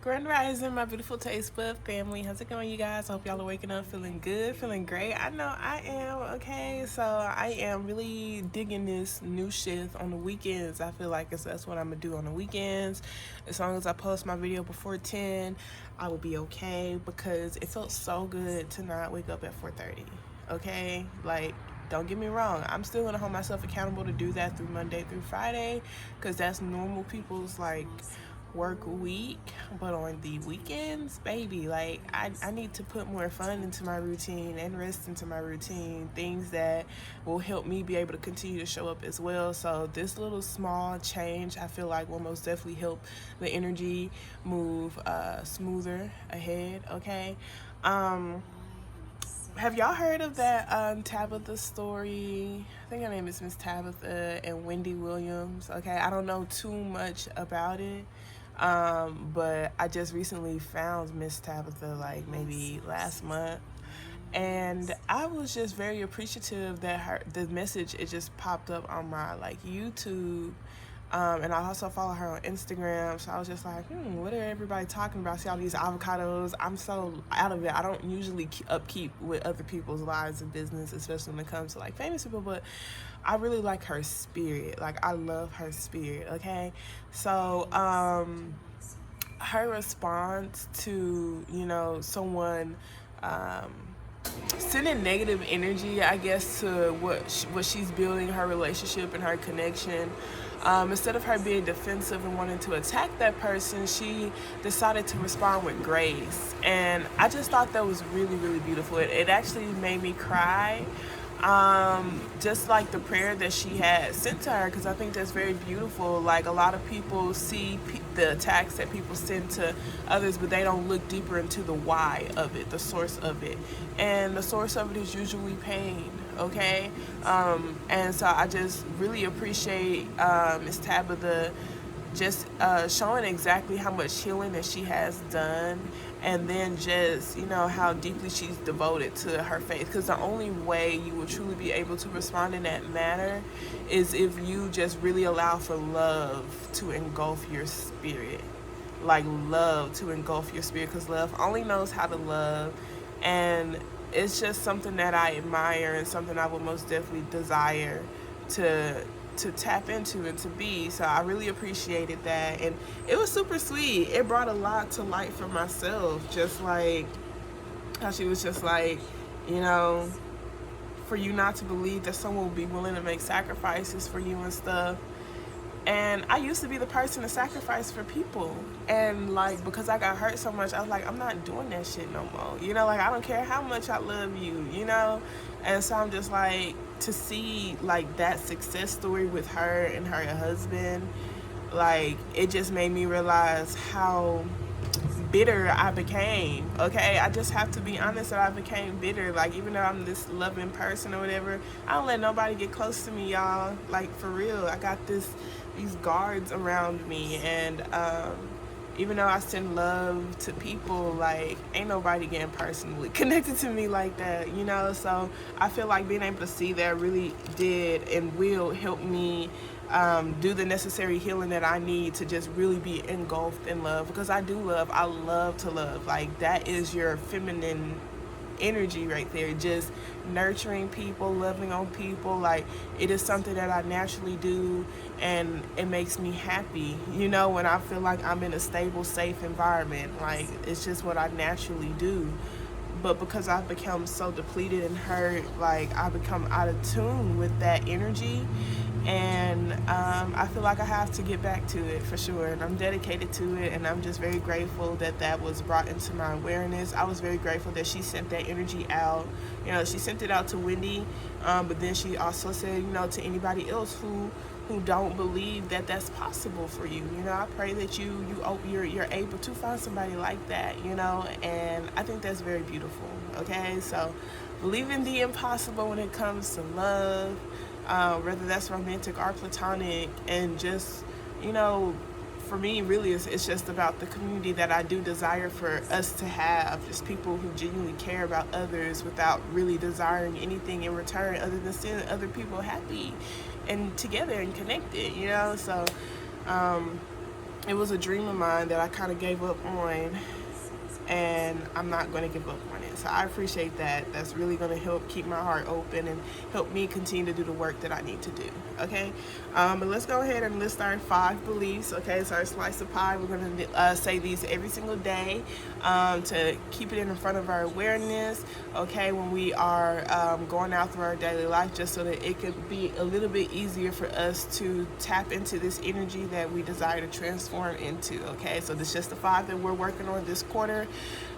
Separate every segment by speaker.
Speaker 1: Grand Rising, my beautiful Taste Bud family. How's it going, you guys? I hope y'all are waking up feeling good, feeling great. I know I am, okay? So I am really digging this new shift on the weekends. I feel like that's what I'm going to do on the weekends. As long as I post my video before 10, I will be okay because it felt so good to not wake up at 4:30, okay? Like, don't get me wrong, I'm still going to hold myself accountable to do that through Monday through Friday because that's normal people's, like, work week. But on the weekends, baby, like I need to put more fun into my routine and rest into my routine, things that will help me be able to continue to show up as well. So this little small change, I feel like, will most definitely help the energy move smoother ahead, okay? um have y'all heard of that Tabitha story? I think her name is Miss Tabitha and Wendy Williams. Okay, I don't know too much about it, but I just recently found Miss Tabitha like maybe last month, and I was just very appreciative that the message, it just popped up on my like YouTube. And I also follow her on Instagram, so I was just like, what are everybody talking about? See all these avocados. I'm so out of it. I don't usually upkeep with other people's lives and business, especially when it comes to like famous people, but I really like her spirit. Like, I love her spirit, okay? So, her response to, someone, sending negative energy, I guess, to what she's building, her relationship and her connection. Instead of her being defensive and wanting to attack that person, she decided to respond with grace, and I just thought that was really, really beautiful. It actually made me cry, just like the prayer that she had sent to her, because I think that's very beautiful. Like, a lot of people see the attacks that people send to others, but they don't look deeper into the why of it, the source of it, and the source of it is usually pain. Okay, and so I just really appreciate Miss Tabitha just showing exactly how much healing that she has done, and then just, how deeply she's devoted to her faith, because the only way you will truly be able to respond in that manner is if you just really allow for love to engulf your spirit, like love to engulf your spirit, because love only knows how to love. And it's just something that I admire and something I would most definitely desire to tap into and to be. So I really appreciated that, and it was super sweet. It brought a lot to light for myself, just like how she was just like, you know, for you not to believe that someone will be willing to make sacrifices for you and stuff. And I used to be the person to sacrifice for people. And like, because I got hurt so much, I was like, I'm not doing that shit no more. Like, I don't care how much I love you. And so I'm just like, to see like that success story with her and her husband, like, it just made me realize how bitter I became. Okay, I just have to be honest that I became bitter. Like, even though I'm this loving person or whatever, I don't let nobody get close to me, y'all. Like, for real, I got these guards around me, and even though I send love to people, like, ain't nobody getting personally connected to me like that. So I feel like being able to see that really did and will help me do the necessary healing that I need to just really be engulfed in love, because I love to love. Like, that is your feminine energy right there, just nurturing people, loving on people. Like, it is something that I naturally do, and it makes me happy, when I feel like I'm in a stable, safe environment. Like, it's just what I naturally do. But because I've become so depleted and hurt, like, I become out of tune with that energy, and I feel like I have to get back to it for sure, and I'm dedicated to it, and I'm just very grateful that that was brought into my awareness. I was very grateful that she sent that energy out. She sent it out to Wendy, but then she also said, to anybody else who don't believe that that's possible for you. I pray that you're able to find somebody like that. And I think that's very beautiful. Okay, so believe in the impossible when it comes to love, whether that's romantic or platonic, and just, for me, really, it's just about the community that I do desire for us to have. Just people who genuinely care about others without really desiring anything in return other than seeing other people happy and together and connected. So it was a dream of mine that I kind of gave up on, and I'm not going to give up on it. So I appreciate that. That's really going to help keep my heart open and help me continue to do the work that I need to do. Okay, but let's go ahead and list our 5 beliefs. Okay, so our slice of pie, we're going to say these every single day to keep it in front of our awareness. Okay, when we are going out through our daily life, just so that it could be a little bit easier for us to tap into this energy that we desire to transform into. Okay, so this is just the 5 that we're working on this quarter.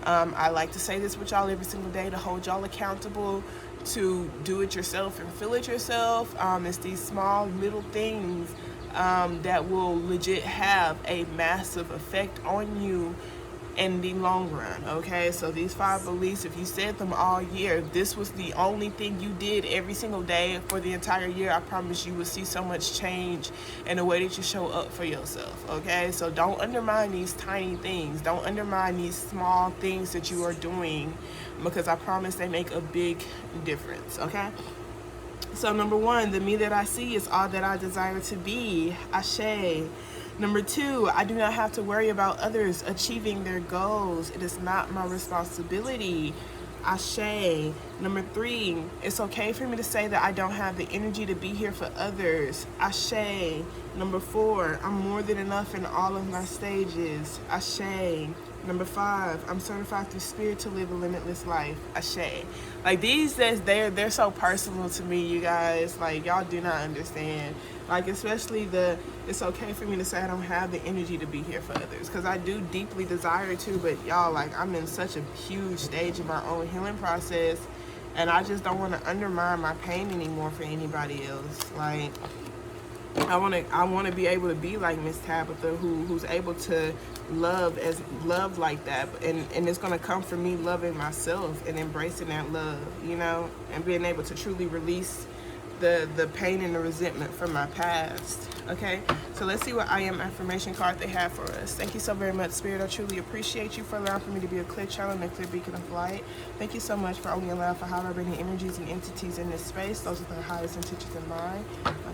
Speaker 1: I like to say this with y'all every single day to hold y'all accountable to do it yourself and feel it yourself. It's these small little things that will legit have a massive effect on you in the long run. Okay, so these 5 beliefs, if you said them all year, if this was the only thing you did every single day for the entire year, I promise you would see so much change in the way that you show up for yourself. Okay, so don't undermine these tiny things, don't undermine these small things that you are doing, because I promise they make a big difference. Okay, so number 1, the me that I see is all that I desire to be. Ashe. Number 2, I do not have to worry about others achieving their goals. It is not my responsibility. Ashe. Number 3, it's okay for me to say that I don't have the energy to be here for others. Ashe. Number 4, I'm more than enough in all of my stages. Ashe. Number 5, I'm certified through spirit to live a limitless life. Ashe. Like these, they're so personal to me, you guys. Like y'all do not understand. Like especially it's okay for me to say I don't have the energy to be here for others, because I do deeply desire to, but y'all, like I'm in such a huge stage of my own healing process, and I just don't want to undermine my pain anymore for anybody else. Like I want to be able to be like Miss Tabitha, who's able to love like that, and it's gonna come from me loving myself and embracing that love, you know, and being able to truly release the pain and the resentment from my past. Okay, so let's see what I am affirmation card they have for us. Thank you so very much, Spirit. I truly appreciate you for allowing for me to be a clear channel and a clear beacon of light. Thank you so much for only allowing for high vibrating energies and entities in this space. Those are the highest intentions in mind.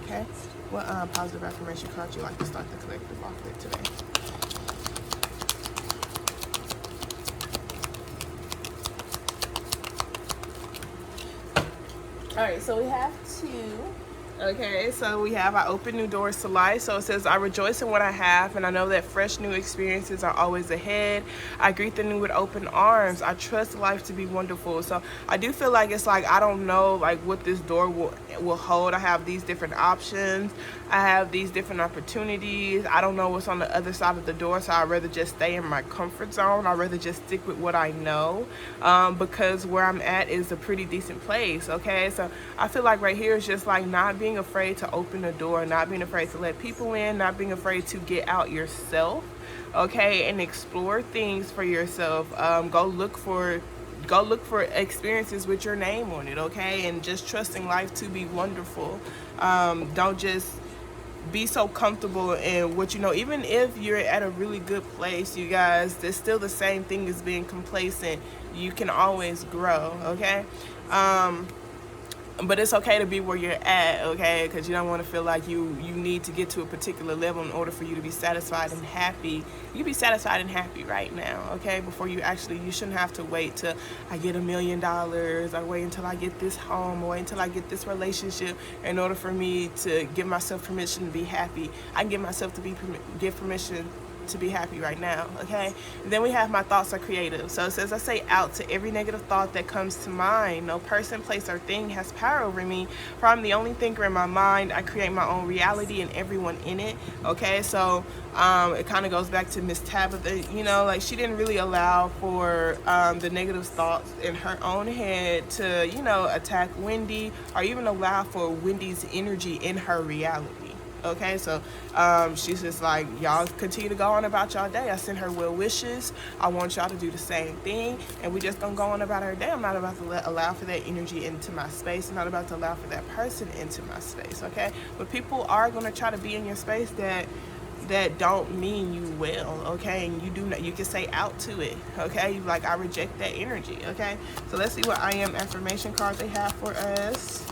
Speaker 1: Okay, what positive affirmation card would you like to start the collective off with today? All right, so we have 2. Okay, so we have I open new doors to life. So it says, I rejoice in what I have, and I know that fresh new experiences are always ahead. I greet the new with open arms. I trust life to be wonderful. So I do feel like it's like I don't know like what this door will hold. I have these different options. I have these different opportunities. I don't know what's on the other side of the door, so I'd rather just stay in my comfort zone. I'd rather just stick with what I know, because where I'm at is a pretty decent place. Okay, so I feel like right here is just like not being afraid to open the door, not being afraid to let people in, not being afraid to get out yourself, okay, and explore things for yourself. Go look for experiences with your name on it, okay, and just trusting life to be wonderful. Don't just be so comfortable in what you know. Even if you're at a really good place, you guys, it's still the same thing as being complacent. You can always grow, okay? But it's okay to be where you're at, okay? Because you don't want to feel like you need to get to a particular level in order for you to be satisfied and happy. You be satisfied and happy right now, okay? Before you shouldn't have to wait till I get $1 million, or wait until I get this home, or wait until I get this relationship in order for me to give myself permission to be happy. I can give myself give permission to be happy right now, okay? And then we have my thoughts are creative. So it says, I say out to every negative thought that comes to mind. No person, place, or thing has power over me, for I'm the only thinker in my mind. I create my own reality and everyone in it, okay? So it kind of goes back to Miss Tabitha, you know, like she didn't really allow for the negative thoughts in her own head to, you know, attack Wendy, or even allow for Wendy's energy in her reality. Okay, so she's just like, y'all continue to go on about y'all day. I send her well wishes. I want y'all to do the same thing, and we just gonna go on about our day. I'm not about to allow for that energy into my space. I'm not about to allow for that person into my space, okay? But people are gonna try to be in your space that don't mean you well, okay? And you can say out to it, okay? Like, I reject that energy, okay? So let's see what I am affirmation card they have for us.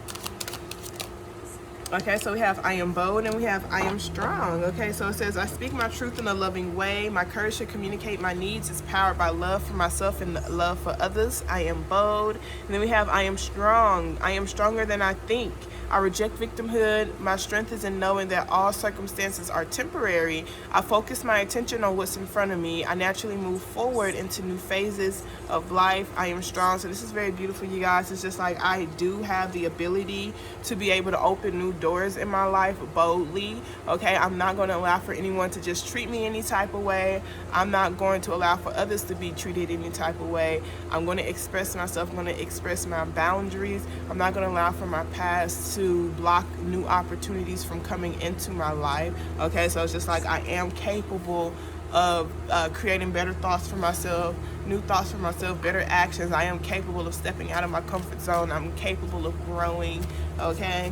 Speaker 1: Okay, so we have I am bold and we have I am strong. Okay, so it says I speak my truth in a loving way. My courage to communicate my needs is powered by love for myself and love for others. I am bold. And then we have I am strong. I am stronger than I think. I reject victimhood. My strength is in knowing that all circumstances are temporary. I focus my attention on what's in front of me. I naturally move forward into new phases of life. I am strong. So this is very beautiful, you guys. It's just like I do have the ability to be able to open new doors in my life boldly. Okay, I'm not going to allow for anyone to just treat me any type of way. I'm not going to allow for others to be treated any type of way. I'm going to express myself. I'm going to express my boundaries. I'm not going to allow for my past to block new opportunities from coming into my life. Okay, so it's just like I am capable of creating better thoughts for myself, new thoughts for myself, better actions. I am capable of stepping out of my comfort zone. I'm capable of growing. Okay,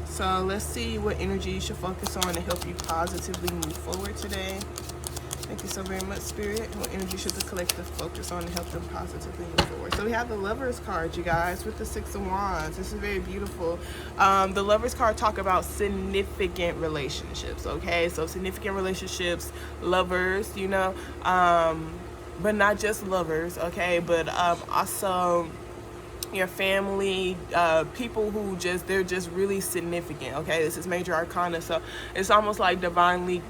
Speaker 1: so let's see what energy you should focus on to help you positively move forward today. Thank you so very much, Spirit. What energy should the collective focus on to help them positively move forward? So we have the Lovers card, you guys, with the Six of Wands. This is very beautiful. The Lovers card talk about significant relationships, okay? So significant relationships, lovers, you know, but not just lovers, okay? But also your family, people who they're just really significant. Okay, this is major arcana, so it's almost like divinely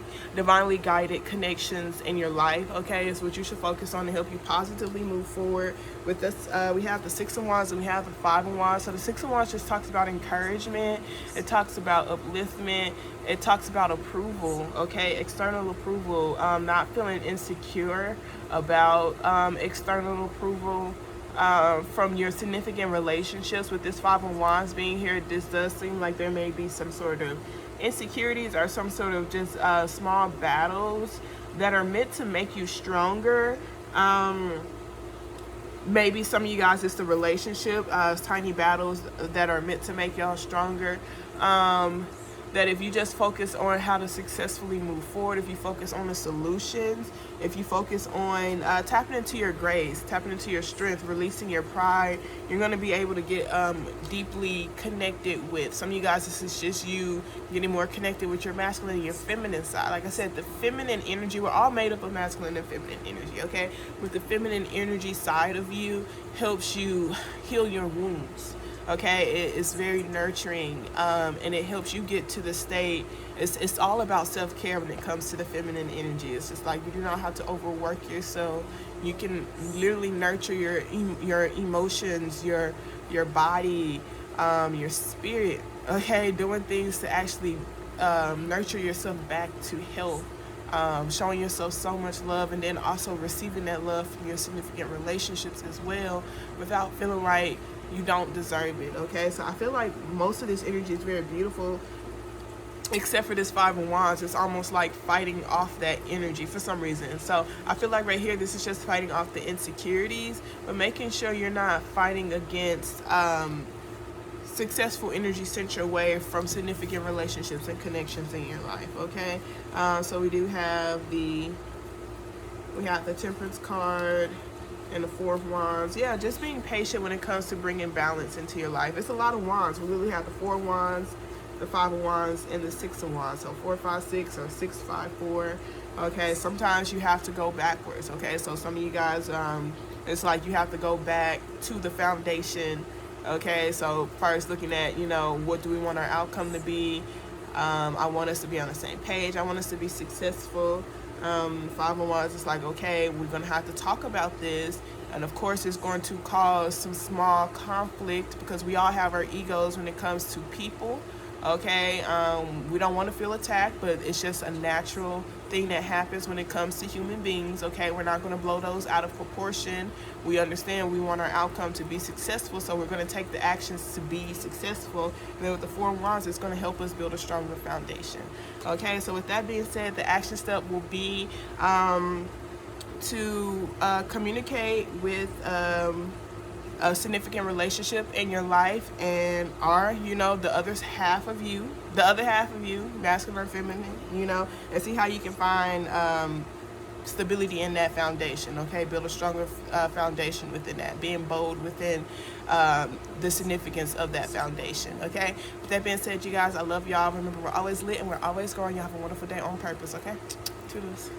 Speaker 1: guided connections in your life. Okay, it's what you should focus on to help you positively move forward. With this, we have the Six of Wands and we have the Five of Wands. So the Six of Wands just talks about encouragement. It talks about upliftment. It talks about approval. Okay, external approval. Not feeling insecure about external approval from your significant relationships. With this Five of Wands being here, this does seem like there may be some sort of insecurities or some sort of just small battles that are meant to make you stronger. Maybe some of you guys, it's the relationship, tiny battles that are meant to make y'all stronger. That if you just focus on how to successfully move forward, if you focus on the solutions, if you focus on tapping into your grace, tapping into your strength, releasing your pride, you're going to be able to get deeply connected with. Some of you guys, this is just you getting more connected with your masculine and your feminine side. Like I said, the feminine energy, we're all made up of masculine and feminine energy, okay? With the feminine energy side of you helps you heal your wounds. Okay, it's very nurturing, and it helps you get to the state. It's all about self-care when it comes to the feminine energy. It's just like you do not have to overwork yourself. You can literally nurture your emotions, your body, your spirit. Okay, doing things to actually nurture yourself back to health. Showing yourself so much love, and then also receiving that love from your significant relationships as well, without feeling like you don't deserve it. Okay, so I feel like most of this energy is very beautiful, except for this Five of Wands. It's almost like fighting off that energy for some reason. So I feel like right here, this is just fighting off the insecurities, but making sure you're not fighting against successful energy sent your way from significant relationships and connections in your life. Okay, so we have the Temperance card and the Four of Wands. Yeah, just being patient when it comes to bringing balance into your life. It's a lot of wands. We really have the Four of Wands, the Five of Wands, and the Six of Wands. So 4, 5, 6 or 6, 5, 4. Okay, sometimes you have to go backwards. Okay, so some of you guys, it's like you have to go back to the foundation. Okay, so first looking at, what do we want our outcome to be? I want us to be on the same page. I want us to be successful. Five of Wands is like, okay, we're going to have to talk about this. And of course, it's going to cause some small conflict because we all have our egos when it comes to people. Okay, we don't want to feel attacked, but it's just a natural thing that happens when it comes to human beings. Okay, we're not going to blow those out of proportion. We understand we want our outcome to be successful, so we're going to take the actions to be successful. And then with the Four of Wands, it's going to help us build a stronger foundation. Okay, so with that being said, the action step will be to communicate with a significant relationship in your life, and the other half of you, masculine or feminine, and see how you can find stability in that foundation, okay? Build a stronger foundation within that, being bold within the significance of that foundation, okay? With that being said, you guys, I love y'all. Remember, we're always lit and we're always growing. Y'all have a wonderful day on purpose, okay? Toodles.